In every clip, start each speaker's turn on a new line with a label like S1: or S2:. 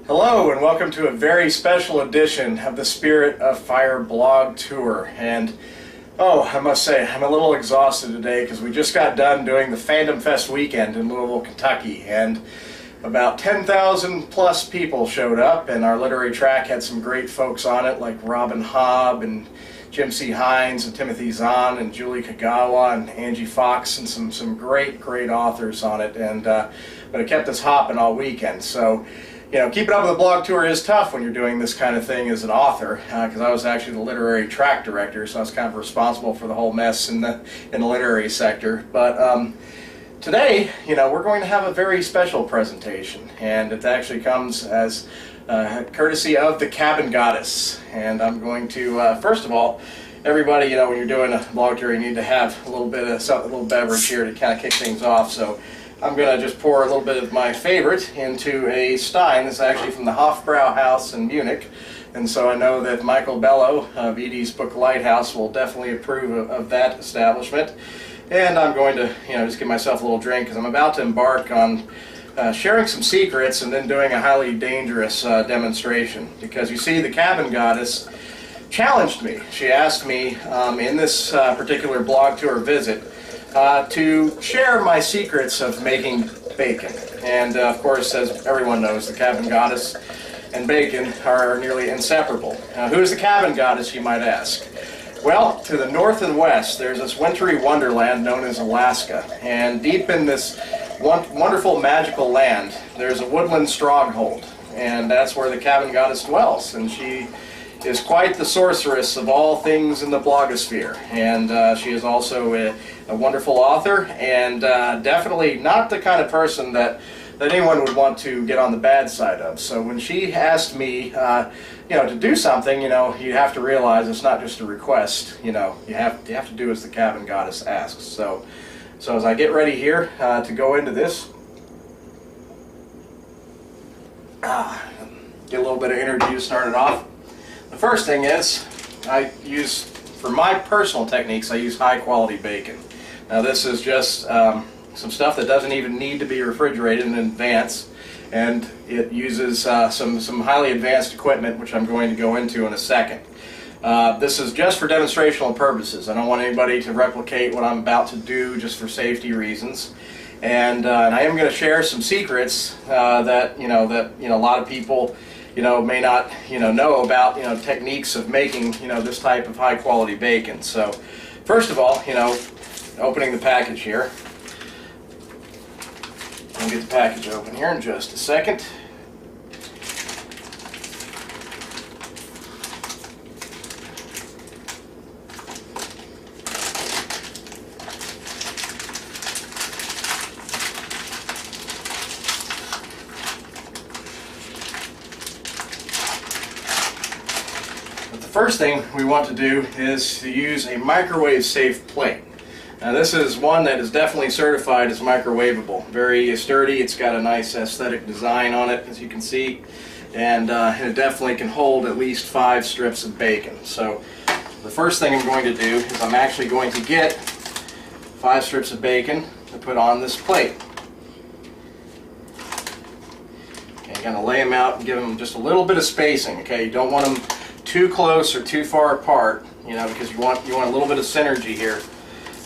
S1: Hello and welcome to a very special edition of the Spirit of Fire blog tour. And I must say I'm a little exhausted today because we just got done doing the Fandom Fest weekend in Louisville, Kentucky, and about 10,000 plus people showed up, and our literary track had some great folks on it like Robin Hobb and Jim C. Hines and Timothy Zahn and Julie Kagawa and Angie Fox and some great authors on it, and but it kept us hopping all weekend. So keeping up with the blog tour is tough when you're doing this kind of thing as an author, because I was actually the literary track director, so I was kind of responsible for the whole mess in the literary sector. But today, we're going to have a very special presentation, and it actually comes as courtesy of the Cabin Goddess. And I'm going to, first of all, everybody, when you're doing a blog tour, you need to have a little bit of a little beverage here to kind of kick things off. So I'm going to just pour a little bit of my favorite into a stein. This is actually from the Hofbrauhaus in Munich, and so I know that Michael Bello of Edie's book Lighthouse will definitely approve of that establishment. And I'm going to just give myself a little drink because I'm about to embark on sharing some secrets and then doing a highly dangerous demonstration. Because you see, the Cabin Goddess challenged me. She asked me in this particular blog tour visit to share my secrets of making bacon. And of course, as everyone knows, the Cabin Goddess and bacon are nearly inseparable. Who is the Cabin Goddess, you might ask? Well, to the north and west, there's this wintry wonderland known as Alaska. And deep in this wonderful magical land, there's a woodland stronghold. And that's where the Cabin Goddess dwells. And she is quite the sorceress of all things in the blogosphere. And she is also a wonderful author, and definitely not the kind of person that anyone would want to get on the bad side of. So when she asked me to do something, you have to realize it's not just a request. You have to do as the Cabin Goddess asks. So as I get ready here to go into this, get a little bit of energy to start it off. The first thing is, for my personal techniques, I use high quality bacon. Now this is just some stuff that doesn't even need to be refrigerated in advance, and it uses some highly advanced equipment, which I'm going to go into in a second. This is just for demonstrational purposes. I don't want anybody to replicate what I'm about to do just for safety reasons. And I am going to share some secrets that a lot of people may not know about techniques of making this type of high quality bacon. So first of all, opening the package here. I'll get the package open here in just a second. The first thing we want to do is to use a microwave safe plate. Now this is one that is definitely certified as microwavable. Very sturdy, it's got a nice aesthetic design on it, as you can see, and it definitely can hold at least 5 strips of bacon. So the first thing I'm going to do is I'm actually going to get 5 strips of bacon to put on this plate. Okay, you're going to lay them out and give them just a little bit of spacing. Okay, you don't want them too close or too far apart, because you want a little bit of synergy here.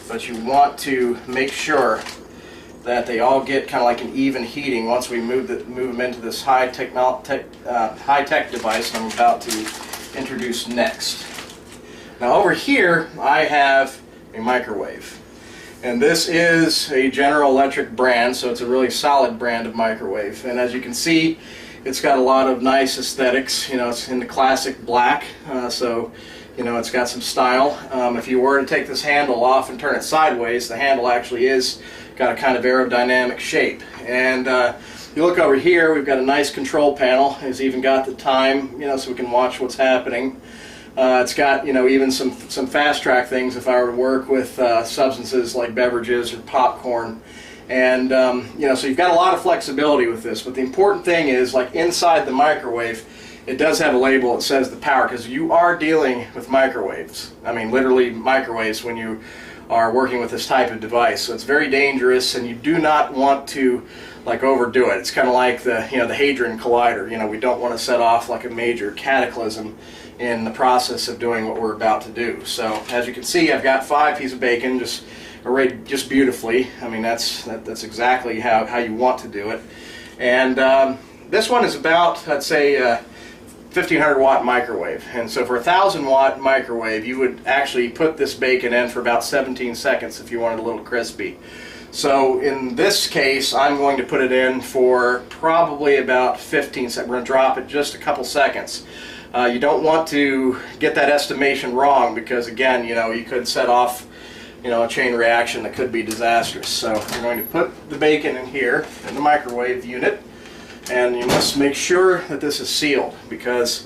S1: But you want to make sure that they all get kind of like an even heating once we move them into this high-tech device I'm about to introduce next. Now over here I have a microwave, and this is a General Electric brand, so it's a really solid brand of microwave. And as you can see, it's got a lot of nice aesthetics. It's in the classic black, so it's got some style. If you were to take this handle off and turn it sideways, the handle actually is got a kind of aerodynamic shape. And you look over here, we've got a nice control panel. It's even got the time, so we can watch what's happening. It's got, even some fast track things if I were to work with substances like beverages or popcorn. And so you've got a lot of flexibility with this. But the important thing is, like inside the microwave, it does have a label that says the power, because you are dealing with microwaves. I mean, literally microwaves when you are working with this type of device. So it's very dangerous, and you do not want to like overdo it. It's kind of like the the Hadron Collider. We don't want to set off like a major cataclysm in the process of doing what we're about to do. So as you can see, I've got 5 pieces of bacon just arrayed just beautifully. I mean, that's exactly how you want to do it. And this one is about, I'd say, 1500 watt microwave. And so for a 1000 watt microwave, you would actually put this bacon in for about 17 seconds if you wanted a little crispy. So in this case, I'm going to put it in for probably about 15 seconds. We're going to drop it just a couple seconds. You don't want to get that estimation wrong, because again, you could set off a chain reaction that could be disastrous. So we're going to put the bacon in here in the microwave unit, and you must make sure that this is sealed, because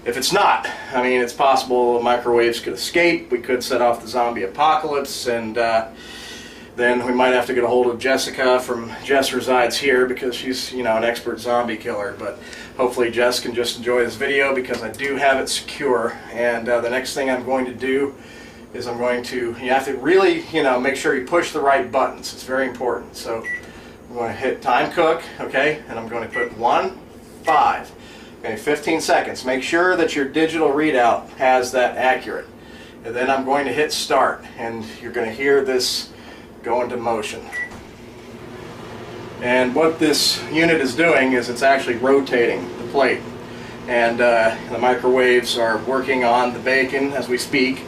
S1: if it's not, I mean, it's possible the microwaves could escape. We could set off the zombie apocalypse, and then we might have to get a hold of Jessica from Jess Resides Here, because she's an expert zombie killer. But hopefully Jess can just enjoy this video, because I do have it secure. And the next thing I'm going to do is you have to really make sure you push the right buttons. It's very important. So I'm going to hit time cook, okay, and I'm going to put 1, 5, okay, 15 seconds. Make sure that your digital readout has that accurate. And then I'm going to hit start, and you're going to hear this go into motion. And what this unit is doing is it's actually rotating the plate, and the microwaves are working on the bacon as we speak,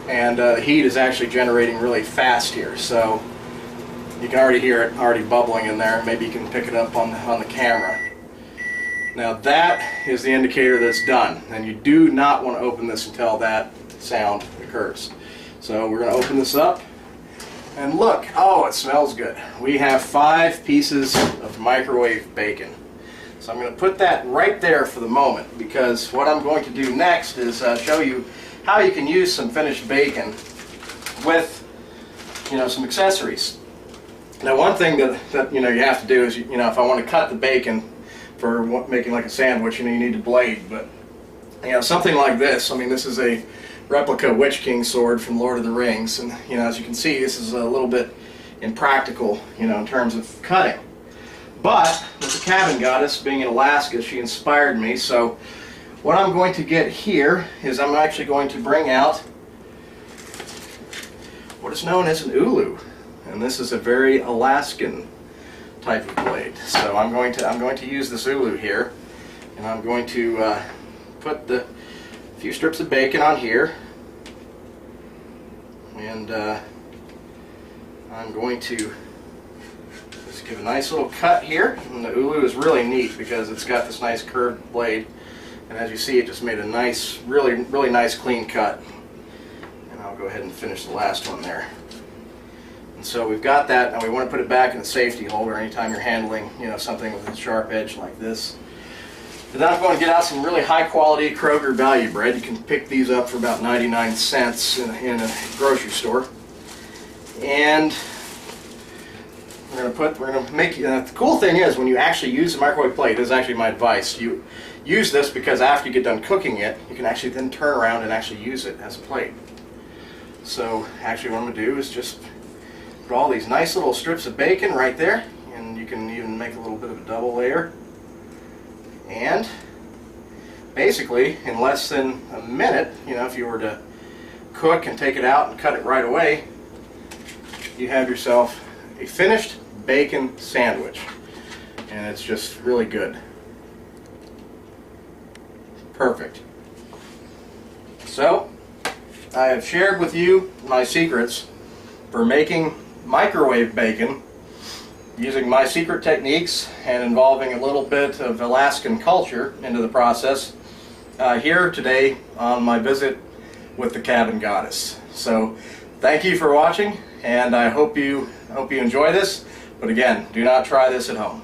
S1: and the heat is actually generating really fast here. So you can already hear it already bubbling in there. Maybe you can pick it up on the camera. Now that is the indicator that it's done, and you do not want to open this until that sound occurs. So we're going to open this up. And look, oh, it smells good. We have 5 pieces of microwave bacon. So I'm going to put that right there for the moment, because what I'm going to do next is show you how you can use some finished bacon with some accessories. Now, one thing that you have to do is if I want to cut the bacon for making like a sandwich, you need a blade. But something like this. I mean, this is a replica Witch King sword from Lord of the Rings, and as you can see, this is a little bit impractical in terms of cutting. But with the Cabin Goddess being in Alaska, she inspired me. So what I'm going to get here is I'm actually going to bring out what is known as an ulu, and this is a very Alaskan type of blade. So I'm going to use this ulu here, and I'm going to put the few strips of bacon on here, and I'm going to just give a nice little cut here. And the ulu is really neat because it's got this nice curved blade, and as you see, it just made a nice, really nice clean cut. And I'll go ahead and finish the last one there. And so we've got that, and we want to put it back in the safety holder anytime you're handling something with a sharp edge like this. And then I'm going to get out some really high quality Kroger value bread. You can pick these up for about 99 cents in a grocery store. And we're going to make, the cool thing is when you actually use the microwave plate, this is actually my advice, you use this because after you get done cooking it, you can actually then turn around and actually use it as a plate. So actually what I'm going to do is just put all these nice little strips of bacon right there, and you can even make a little bit of a double layer. And basically, in less than a minute, if you were to cook and take it out and cut it right away, you have yourself a finished bacon sandwich. And it's just really good. Perfect. So, I have shared with you my secrets for making microwave bacon using my secret techniques and involving a little bit of Alaskan culture into the process here today on my visit with the Cabin Goddess. So thank you for watching, and I hope you enjoy this, but again, do not try this at home.